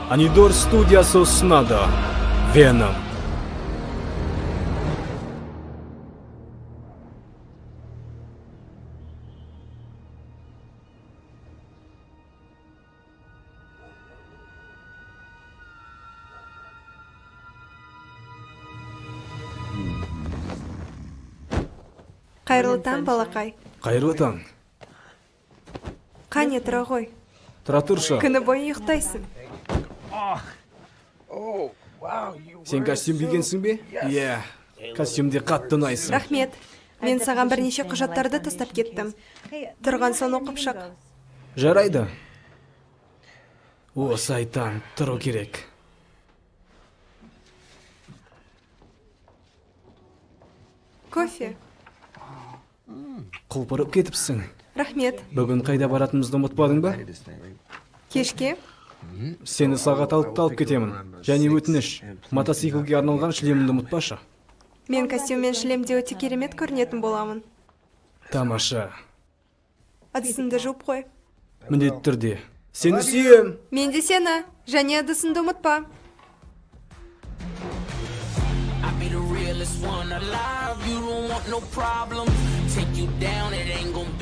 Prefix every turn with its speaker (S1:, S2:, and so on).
S1: Анидор студиясы ұсынады. Веном.
S2: Қайырлы таң, балақай.
S1: Қайырлы таң.
S2: Қане, тұра ғой.
S1: Тұра тұршы.
S2: Күні бойы ұйықтайсың.
S1: Сен костюм кигенсің бе? Иә. Костюмде қатты ұнайсың.
S2: Рахмет. Мен саған бірнеше құжаттарды тастап кеттім. Тұрған соң оқып шық.
S1: Жарайды. О, сайтан, тұру керек.
S2: Кофе.
S1: Құлпырып кетіпсің.
S2: Рахмет.
S1: Бүгін қайда баратынымызды ұмытпадың ба?
S2: Кешке?
S1: Сені сағат 6-та алып кетемін. Және өтініш, мотоциклге арналған шлемімді ұмытпашы.
S2: Мен костюммен шлемде өте керемет көрінетін боламын.
S1: Тамаша.
S2: Ыдысыңды жуып қой.
S1: Міндетті түрде. Сені сүйем.
S2: Мен де сені. Және ыдысыңды ұмытпа.
S3: Be the realest one alive. You don't want no problems. Take you down, it ain't gonna be